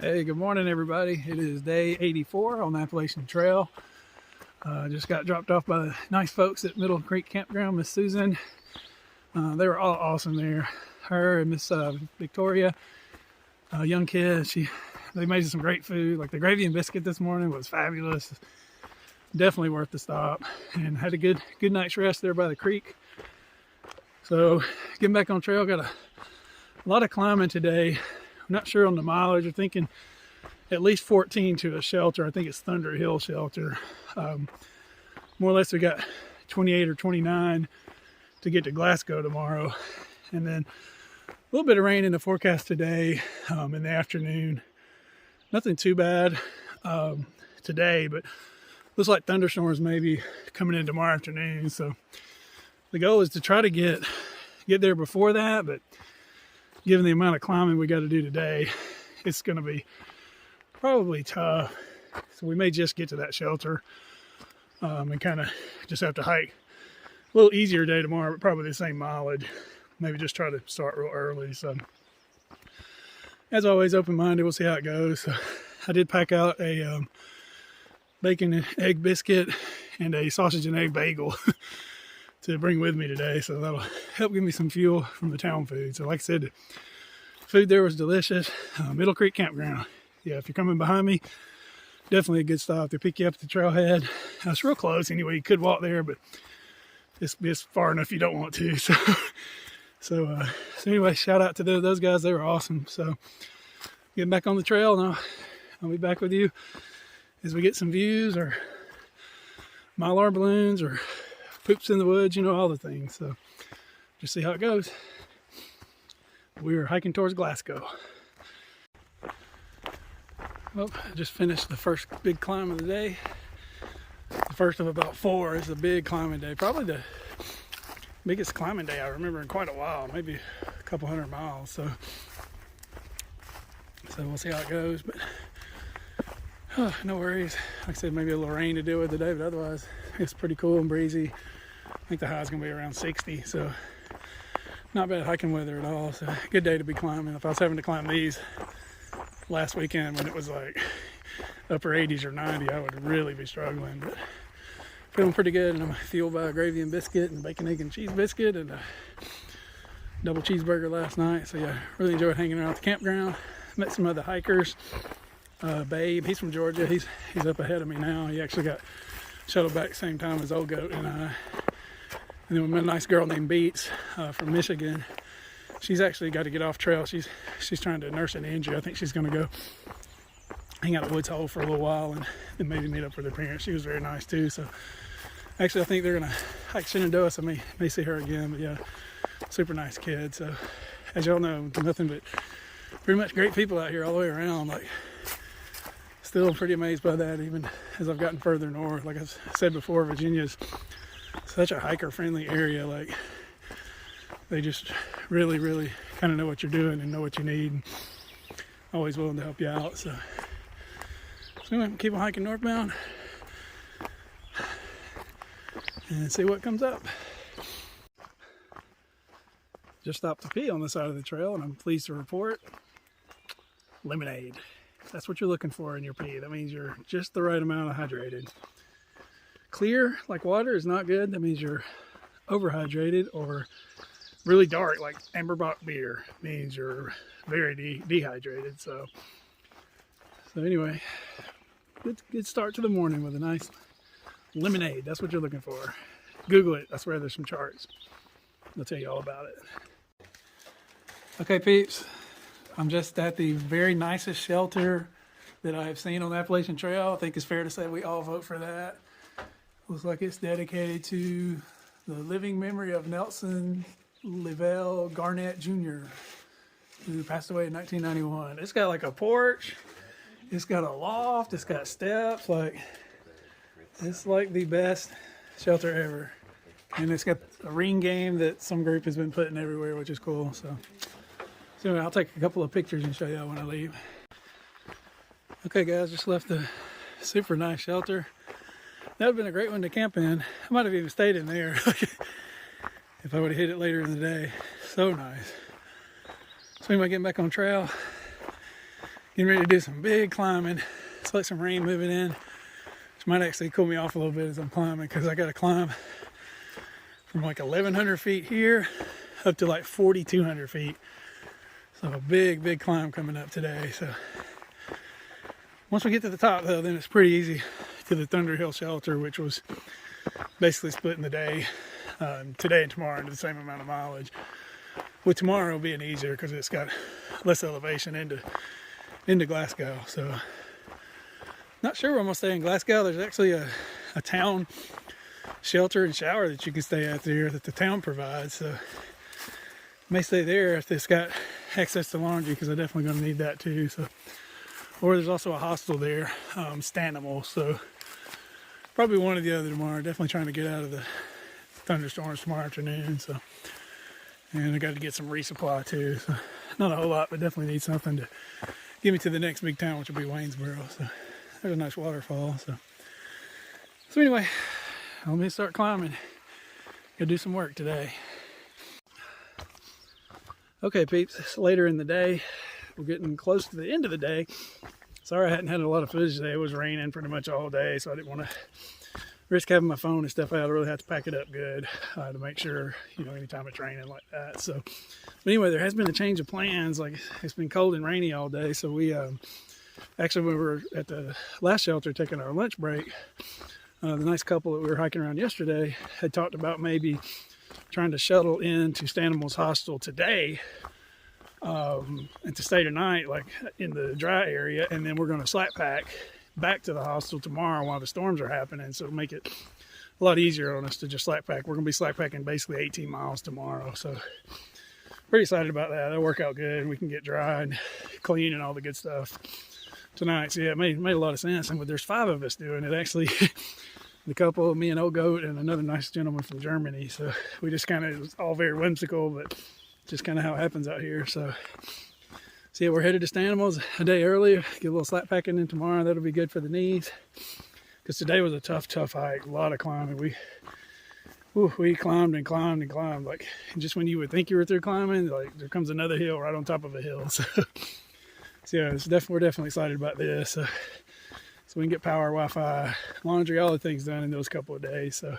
Hey, good morning, everybody. It is day 84 on the Appalachian Trail. Just got dropped off by the nice folks at Middle Creek Campground, Miss Susan. They were all awesome there. Her and Miss Victoria, young kid. They made some great food. Like the gravy and biscuit this morning was fabulous. Definitely worth the stop. And had a good night's rest there by the creek. So getting back on trail. Got a lot of climbing today. I'm not sure on the mileage. I'm thinking at least 14 to a shelter. I think it's Thunder Hill Shelter. More or less we got 28 or 29 to get to Glasgow tomorrow. And then a little bit of rain in the forecast today in the afternoon. Nothing too bad today, but looks like thunderstorms maybe coming in tomorrow afternoon. So the goal is to try to get there before that, but given the amount of climbing we got to do today, it's going to be probably tough. So we may just get to that shelter and kind of just have to hike a little easier day tomorrow, but probably the same mileage. Maybe just try to start real early. So as always, open-minded. We'll see how it goes. So I did pack out a bacon and egg biscuit and a sausage and egg bagel to bring with me today, so that'll help give me some fuel from the town food. So like I said, the food there was delicious. Middle Creek Campground. Yeah, if you're coming behind me, definitely a good stop. They pick you up at the trailhead. It's real close anyway. You could walk there, but it's far enough you don't want to. So anyway, shout out to those guys. They were awesome. So getting back on the trail, and I'll be back with you as we get some views or Mylar balloons or poops in the woods, you know, all the things. So just see how it goes. We are hiking towards Glasgow. Well, I just finished the first big climb of the day. The first of about 4 is a big climbing day. Probably the biggest climbing day I remember in quite a while, maybe a couple 100 miles. So we'll see how it goes, but no worries. Like I said, maybe a little rain to deal with today, but otherwise it's pretty cool and breezy. I think the high is going to be around 60, so not bad hiking weather at all. So good day to be climbing. If I was having to climb these last weekend when it was like upper 80s or 90, I would really be struggling. But feeling pretty good, and I'm fueled by a gravy and biscuit and bacon, egg, and cheese biscuit and a double cheeseburger last night. So yeah, really enjoyed hanging around at the campground. Met some other hikers. Babe, he's from Georgia. He's up ahead of me now. He actually got shuttled back the same time as Old Goat and I. And then we met a nice girl named Beats from Michigan. She's actually got to get off trail. She's trying to nurse an injury. I think she's going to go hang out at Woods Hole for a little while and then maybe meet up with her parents. She was very nice too. So actually, I think they're going to hike Shenandoah. So I may see her again. But yeah, super nice kid. So as y'all know, nothing but pretty much great people out here all the way around. Like, still pretty amazed by that, even as I've gotten further north. Like I've said before, Virginia's such a hiker-friendly area. Like, they just really kind of know what you're doing and know what you need, and always willing to help you out. So anyway, keep on hiking northbound and see what comes up. Just stopped to pee on the side of the trail, and I'm pleased to report lemonade. That's what you're looking for in your pee. That means you're just the right amount of hydrated. Clear like water is not good. That means you're overhydrated. Or really dark like amber beer means you're very dehydrated. So anyway, good start to the morning with a nice lemonade. That's what you're looking for. Google it. I swear there's some charts. They'll tell you all about it. Okay, peeps. I'm just at the very nicest shelter that I have seen on the Appalachian Trail. I think it's fair to say we all vote for that. Looks like it's dedicated to the living memory of Nelson Lavelle Garnett Jr., who passed away in 1991. It's got like a porch. It's got a loft. It's got steps. Like, it's like the best shelter ever. And it's got a ring game that some group has been putting everywhere, which is cool. So anyway, I'll take a couple of pictures and show y'all when I leave. Okay guys, just left the super nice shelter. That would have been a great one to camp in. I might have even stayed in there if I would have hit it later in the day. So nice. So anyway, getting back on trail. Getting ready to do some big climbing. It's like some rain moving in, which might actually cool me off a little bit as I'm climbing, because I got to climb from like 1,100 feet here up to like 4,200 feet. So a big climb coming up today. So once we get to the top though, then it's pretty easy to the Thunder Hill shelter, which was basically splitting the day, today and tomorrow, into the same amount of mileage. With tomorrow it'll be an easier because it's got less elevation into Glasgow. So not sure where I'm gonna stay in Glasgow. There's actually a town shelter and shower that you can stay at there that the town provides. So may stay there if it's got access to laundry, because I'm definitely gonna need that too. So, or there's also a hostel there, Stanimal. So probably one or the other tomorrow. Definitely trying to get out of the thunderstorms tomorrow afternoon. So, and I got to get some resupply too. So not a whole lot, but definitely need something to get me to the next big town, which will be Waynesboro. So there's a nice waterfall. So anyway, let me start climbing. Go do some work today. Okay, peeps, it's later in the day. We're getting close to the end of the day. Sorry I hadn't had a lot of footage today. It was raining pretty much all day, so I didn't want to risk having my phone and stuff out. I really have to pack it up good to make sure, anytime it's raining like that. So, but anyway, there has been a change of plans. Like, it's been cold and rainy all day, so we actually, when we were at the last shelter taking our lunch break, the nice couple that we were hiking around yesterday had talked about maybe trying to shuttle into Stanimal's hostel today and to stay tonight, like in the dry area, and then we're going to slack pack back to the hostel tomorrow while the storms are happening. So it'll make it a lot easier on us to just slack pack. We're going to be slack packing basically 18 miles tomorrow. So pretty excited about that. That'll work out good. We can get dry and clean and all the good stuff tonight. So yeah, it made a lot of sense. And there's 5 of us doing it actually. The couple, me and Old Goat, and another nice gentleman from Germany. So we just kind of, it was all very whimsical, but just kind of how it happens out here. So yeah, we're headed to Stanimal's a day early. Get a little slack packing in tomorrow. That'll be good for the knees, because today was a tough hike. A lot of climbing. We climbed and climbed and climbed. Like, just when you would think you were through climbing, like there comes another hill right on top of a hill. So yeah, we're definitely excited about this. So we can get power, Wi-Fi, laundry, all the things done in those couple of days. So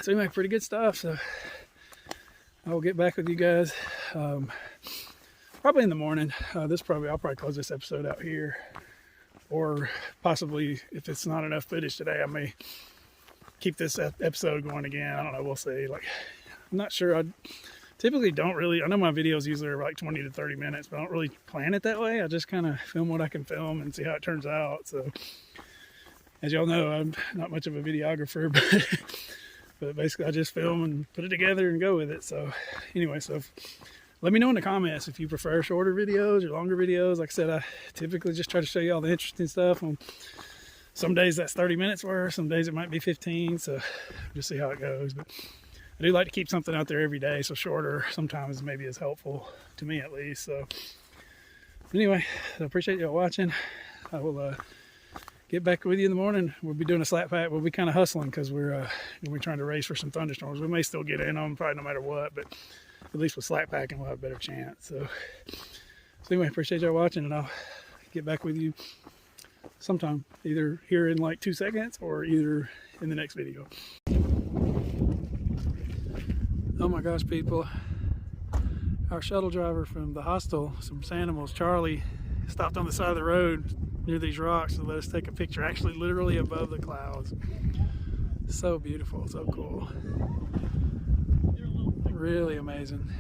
we make pretty good stuff. So I'll get back with you guys probably in the morning. I'll probably close this episode out here, or possibly if it's not enough footage today, I may keep this episode going again. I don't know. We'll see. Like, I'm not sure. I typically don't really, I know my videos usually are like 20 to 30 minutes, but I don't really plan it that way. I just kind of film what I can film and see how it turns out. So as y'all know, I'm not much of a videographer, but basically I just film and put it together and go with it. So anyway, let me know in the comments if you prefer shorter videos or longer videos. Like I said, I typically just try to show you all the interesting stuff. Some days that's 30 minutes worth, some days it might be 15. So just see how it goes. But I do like to keep something out there every day, so shorter sometimes maybe is helpful to me at least. So anyway, I appreciate y'all watching. I will get back with you in the morning. We'll be doing a slack pack. We'll be kind of hustling because we're trying to race for some thunderstorms. We may still get in on them, probably no matter what, but at least with slack packing we'll have a better chance. So anyway, appreciate y'all watching, and I'll get back with you sometime, either here in like 2 seconds or either in the next video. Oh my gosh, people. Our shuttle driver from the hostel, some Stanimal's, Charlie, stopped on the side of the road near these rocks to let us take a picture, actually literally above the clouds. So beautiful, so cool. Really amazing.